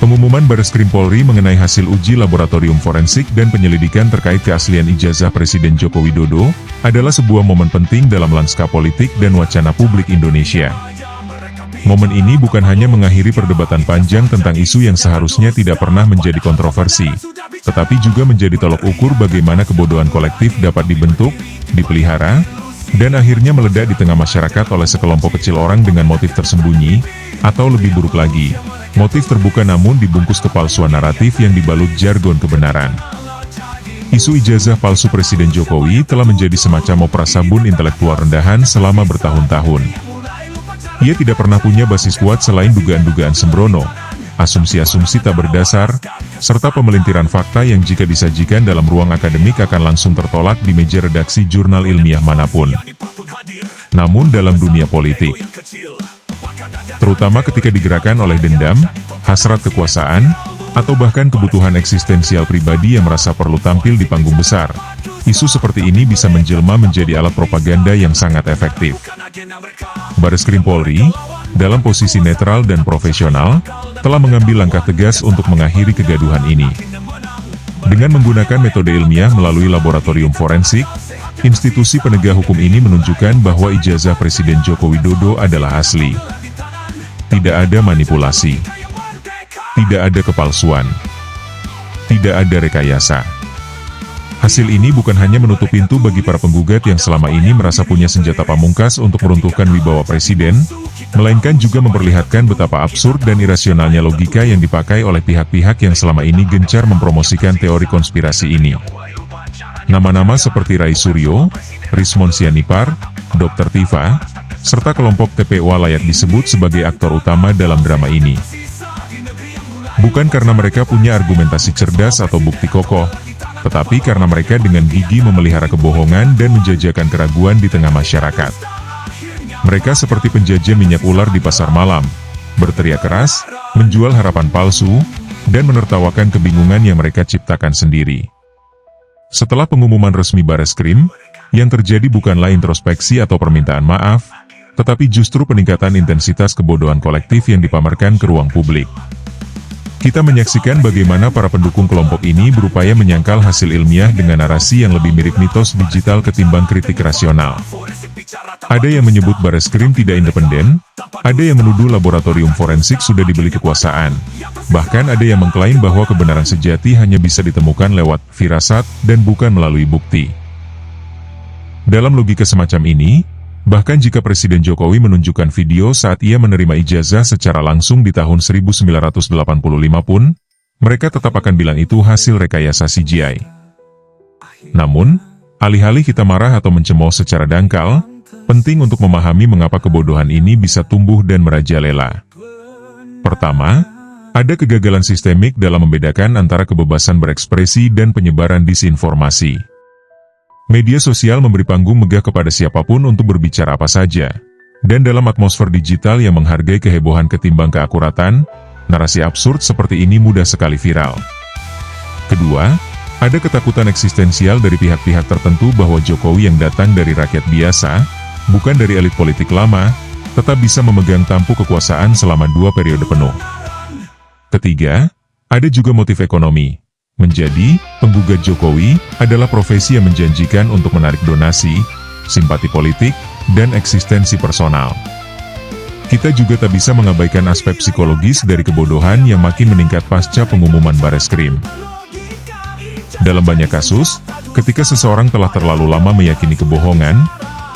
Pengumuman Bareskrim Polri mengenai hasil uji laboratorium forensik dan penyelidikan terkait keaslian ijazah Presiden Joko Widodo adalah sebuah momen penting dalam lanskap politik dan wacana publik Indonesia. Momen ini bukan hanya mengakhiri perdebatan panjang tentang isu yang seharusnya tidak pernah menjadi kontroversi, tetapi juga menjadi tolok ukur bagaimana kebodohan kolektif dapat dibentuk, dipelihara, dan akhirnya meledak di tengah masyarakat oleh sekelompok kecil orang dengan motif tersembunyi, atau lebih buruk lagi, motif terbuka namun dibungkus kepalsuan naratif yang dibalut jargon kebenaran. Isu ijazah palsu Presiden Jokowi telah menjadi semacam opera sabun intelektual rendahan selama bertahun-tahun. Ia tidak pernah punya basis kuat selain dugaan-dugaan sembrono, asumsi-asumsi tak berdasar, serta pemelintiran fakta yang jika disajikan dalam ruang akademik akan langsung tertolak di meja redaksi jurnal ilmiah manapun. Namun dalam dunia politik, terutama ketika digerakkan oleh dendam, hasrat kekuasaan, atau bahkan kebutuhan eksistensial pribadi yang merasa perlu tampil di panggung besar, isu seperti ini bisa menjelma menjadi alat propaganda yang sangat efektif. Bareskrim Polri, dalam posisi netral dan profesional, telah mengambil langkah tegas untuk mengakhiri kegaduhan ini. Dengan menggunakan metode ilmiah melalui laboratorium forensik, institusi penegak hukum ini menunjukkan bahwa ijazah Presiden Joko Widodo adalah asli. Tidak ada manipulasi. Tidak ada kepalsuan. Tidak ada rekayasa. Hasil ini bukan hanya menutup pintu bagi para penggugat yang selama ini merasa punya senjata pamungkas untuk meruntuhkan wibawa Presiden, melainkan juga memperlihatkan betapa absurd dan irasionalnya logika yang dipakai oleh pihak-pihak yang selama ini gencar mempromosikan teori konspirasi ini. Nama-nama seperti Rai Suryo, Rismon Sianipar, Dr. Tifa, serta kelompok TPO layak disebut sebagai aktor utama dalam drama ini. Bukan karena mereka punya argumentasi cerdas atau bukti kokoh, tetapi karena mereka dengan gigih memelihara kebohongan dan menjajakan keraguan di tengah masyarakat. Mereka seperti penjajah minyak ular di pasar malam, berteriak keras, menjual harapan palsu, dan menertawakan kebingungan yang mereka ciptakan sendiri. Setelah pengumuman resmi Bareskrim, yang terjadi bukanlah introspeksi atau permintaan maaf, tetapi justru peningkatan intensitas kebodohan kolektif yang dipamerkan ke ruang publik. Kita menyaksikan bagaimana para pendukung kelompok ini berupaya menyangkal hasil ilmiah dengan narasi yang lebih mirip mitos digital ketimbang kritik rasional. Ada yang menyebut Bareskrim tidak independen, ada yang menuduh laboratorium forensik sudah dibeli kekuasaan, bahkan ada yang mengklaim bahwa kebenaran sejati hanya bisa ditemukan lewat firasat dan bukan melalui bukti. Dalam logika semacam ini, bahkan jika Presiden Jokowi menunjukkan video saat ia menerima ijazah secara langsung di tahun 1985 pun, mereka tetap akan bilang itu hasil rekayasa CGI. Namun, alih-alih kita marah atau mencemooh secara dangkal, penting untuk memahami mengapa kebodohan ini bisa tumbuh dan merajalela. Pertama, ada kegagalan sistemik dalam membedakan antara kebebasan berekspresi dan penyebaran disinformasi. Media sosial memberi panggung megah kepada siapapun untuk berbicara apa saja. Dan dalam atmosfer digital yang menghargai kehebohan ketimbang keakuratan, narasi absurd seperti ini mudah sekali viral. Kedua, ada ketakutan eksistensial dari pihak-pihak tertentu bahwa Jokowi yang datang dari rakyat biasa, bukan dari elit politik lama, tetap bisa memegang tampuk kekuasaan selama 2 periode penuh. Ketiga, ada juga motif ekonomi. Menjadi penggugat Jokowi adalah profesi yang menjanjikan untuk menarik donasi, simpati politik, dan eksistensi personal. Kita juga tak bisa mengabaikan aspek psikologis dari kebodohan yang makin meningkat pasca pengumuman Bareskrim. Dalam banyak kasus, ketika seseorang telah terlalu lama meyakini kebohongan,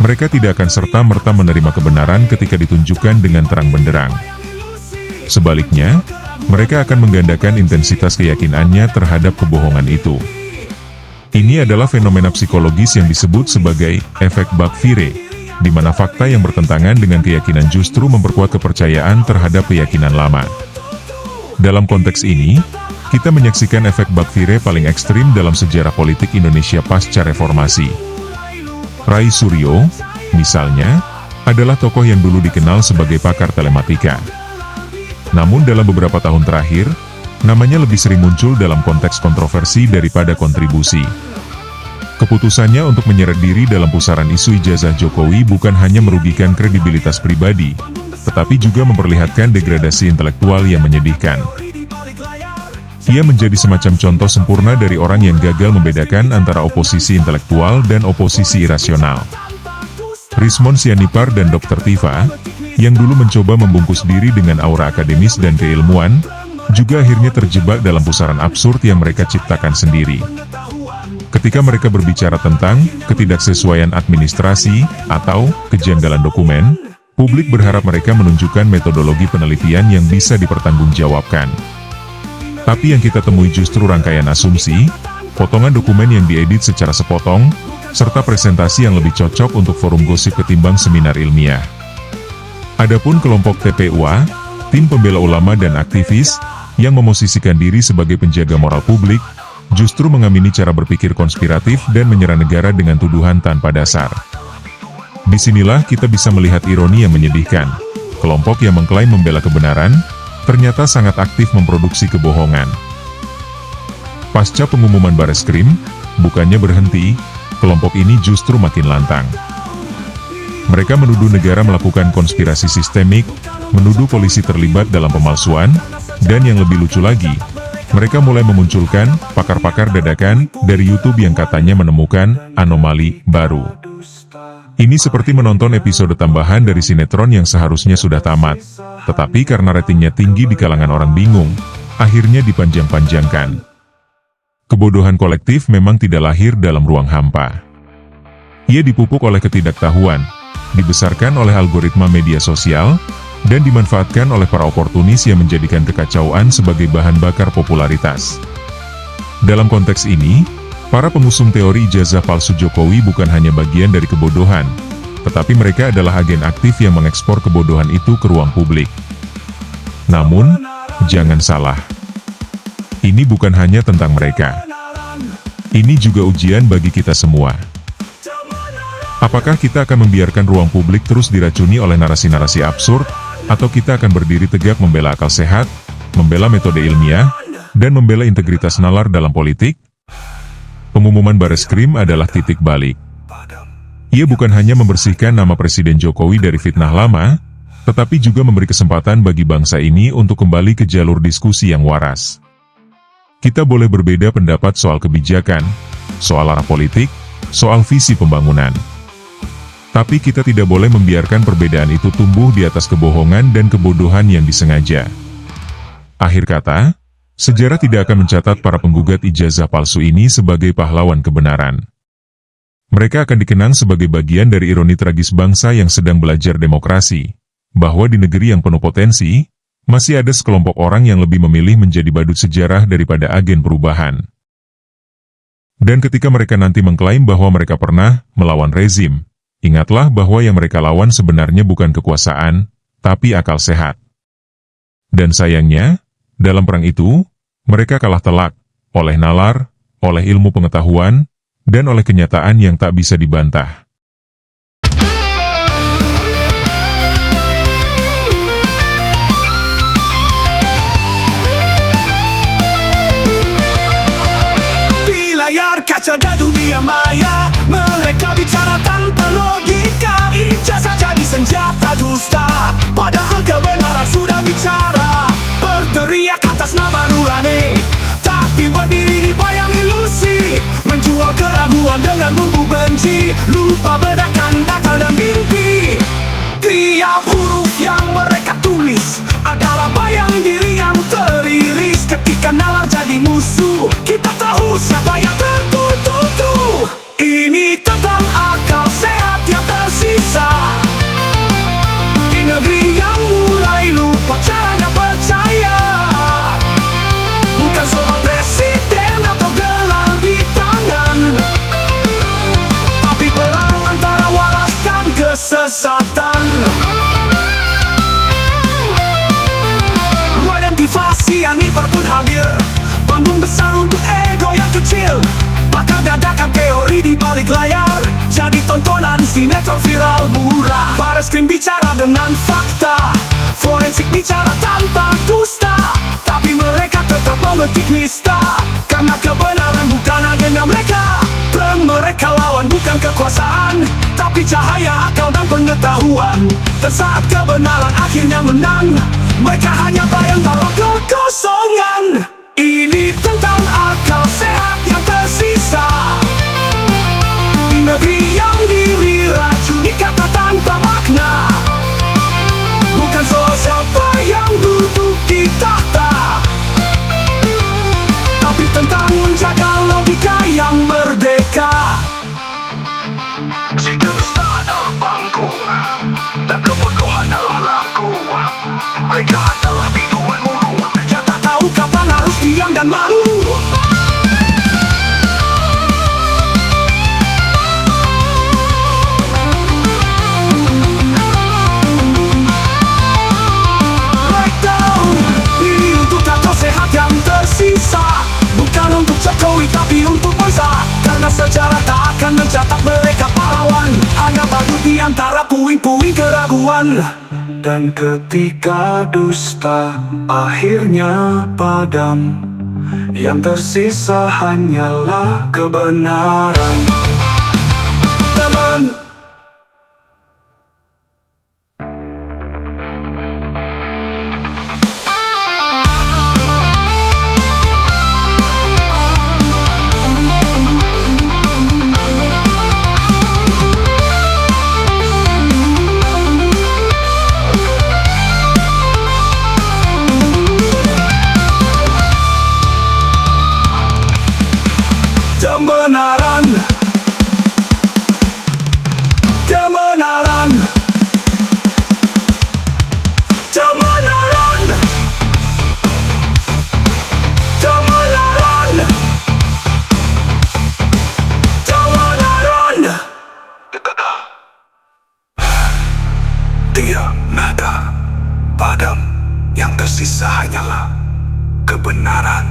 mereka tidak akan serta-merta menerima kebenaran ketika ditunjukkan dengan terang benderang. Sebaliknya, mereka akan menggandakan intensitas keyakinannya terhadap kebohongan itu. Ini adalah fenomena psikologis yang disebut sebagai efek backfire, di mana fakta yang bertentangan dengan keyakinan justru memperkuat kepercayaan terhadap keyakinan lama. Dalam konteks ini, kita menyaksikan efek backfire paling ekstrim dalam sejarah politik Indonesia pasca reformasi. Rai Suryo, misalnya, adalah tokoh yang dulu dikenal sebagai pakar telematika. Namun dalam beberapa tahun terakhir, namanya lebih sering muncul dalam konteks kontroversi daripada kontribusi. Keputusannya untuk menyeret diri dalam pusaran isu ijazah Jokowi bukan hanya merugikan kredibilitas pribadi, tetapi juga memperlihatkan degradasi intelektual yang menyedihkan. Ia menjadi semacam contoh sempurna dari orang yang gagal membedakan antara oposisi intelektual dan oposisi irasional. Rizmon Sianipar dan Dr. Tifa, yang dulu mencoba membungkus diri dengan aura akademis dan keilmuan, juga akhirnya terjebak dalam pusaran absurd yang mereka ciptakan sendiri. Ketika mereka berbicara tentang ketidaksesuaian administrasi atau kejanggalan dokumen, publik berharap mereka menunjukkan metodologi penelitian yang bisa dipertanggungjawabkan. Tapi yang kita temui justru rangkaian asumsi, potongan dokumen yang diedit secara sepotong, serta presentasi yang lebih cocok untuk forum gosip ketimbang seminar ilmiah. Adapun kelompok TPUA, tim pembela ulama dan aktivis, yang memosisikan diri sebagai penjaga moral publik, justru mengamini cara berpikir konspiratif dan menyerang negara dengan tuduhan tanpa dasar. Disinilah kita bisa melihat ironi yang menyedihkan. Kelompok yang mengklaim membela kebenaran, ternyata sangat aktif memproduksi kebohongan. Pasca pengumuman Bareskrim, bukannya berhenti, kelompok ini justru makin lantang. Mereka menuduh negara melakukan konspirasi sistemik, menuduh polisi terlibat dalam pemalsuan, dan yang lebih lucu lagi, mereka mulai memunculkan pakar-pakar dadakan dari YouTube yang katanya menemukan anomali baru. Ini seperti menonton episode tambahan dari sinetron yang seharusnya sudah tamat, tetapi karena ratingnya tinggi di kalangan orang bingung, akhirnya dipanjang-panjangkan. Kebodohan kolektif memang tidak lahir dalam ruang hampa. Ia dipupuk oleh ketidaktahuan, dibesarkan oleh algoritma media sosial, dan dimanfaatkan oleh para oportunis yang menjadikan kekacauan sebagai bahan bakar popularitas. Dalam konteks ini, para pengusung teori ijazah palsu Jokowi bukan hanya bagian dari kebodohan, tetapi mereka adalah agen aktif yang mengekspor kebodohan itu ke ruang publik. Namun, jangan salah. Ini bukan hanya tentang mereka. Ini juga ujian bagi kita semua. Apakah kita akan membiarkan ruang publik terus diracuni oleh narasi-narasi absurd, atau kita akan berdiri tegak membela akal sehat, membela metode ilmiah, dan membela integritas nalar dalam politik? Pengumuman Bareskrim adalah titik balik. Ia bukan hanya membersihkan nama Presiden Jokowi dari fitnah lama, tetapi juga memberi kesempatan bagi bangsa ini untuk kembali ke jalur diskusi yang waras. Kita boleh berbeda pendapat soal kebijakan, soal arah politik, soal visi pembangunan. Tapi kita tidak boleh membiarkan perbedaan itu tumbuh di atas kebohongan dan kebodohan yang disengaja. Akhir kata, sejarah tidak akan mencatat para penggugat ijazah palsu ini sebagai pahlawan kebenaran. Mereka akan dikenang sebagai bagian dari ironi tragis bangsa yang sedang belajar demokrasi, bahwa di negeri yang penuh potensi, masih ada sekelompok orang yang lebih memilih menjadi badut sejarah daripada agen perubahan. Dan ketika mereka nanti mengklaim bahwa mereka pernah melawan rezim, ingatlah bahwa yang mereka lawan sebenarnya bukan kekuasaan, tapi akal sehat. Dan sayangnya, dalam perang itu, mereka kalah telak, oleh nalar, oleh ilmu pengetahuan, dan oleh kenyataan yang tak bisa dibantah. Di layar kaca dan dunia maya, mereka bicara tanpa logika, ijazah jadi senjata dusta, padahal kebenaran sudah bicara. Berteriak atas nama nurani, tapi berdiri di bayang ilusi, menjual keraguan dengan bumbu benci, lupa bedakan akal dan mimpi. Tiap huruf yang mereka tulis adalah bayang diri yang teriris. Ketika nalar jadi musuh, kita tahu siapa yang tertutup. Ini tentang akal sehat yang tersisa di negeri yang mulai lupa caranya percaya. Bukan soal presiden atau gelar di tangan, tapi perang antara waras dan kesesatan. Motivasi yang pun hadir, panggung besar untuk ego yang kecil, bakal dadakan teori di balik layar, jadi tontonan sinetron viral murah. Bareskrim bicara dengan fakta, forensik bicara tanpa dusta, tapi mereka tetap memetik nista, karena kebenaran bukan agenda mereka. Perang mereka lawan bukan kekuasaan, tapi cahaya akal dan pengetahuan. Dan saat kebenaran akhirnya menang, mereka hanya bayang dalam kekosongan. Ini dan malu. Breakdown, ini untuk tato sehat yang tersisa, bukan untuk Jokowi tapi untuk bangsa. Karena sejarah tak akan mencatat mereka pahlawan, hanya batu di antara puing-puing keraguan. Dan ketika dusta akhirnya padam, yang tersisa hanyalah kebenaran. Teman, kebenaran, kebenaran, kebenaran, kebenaran, kebenaran. Tiada nada padam, yang tersisa hanyalah kebenaran.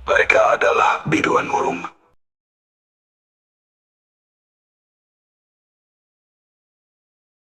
Mereka adalah biduan murung.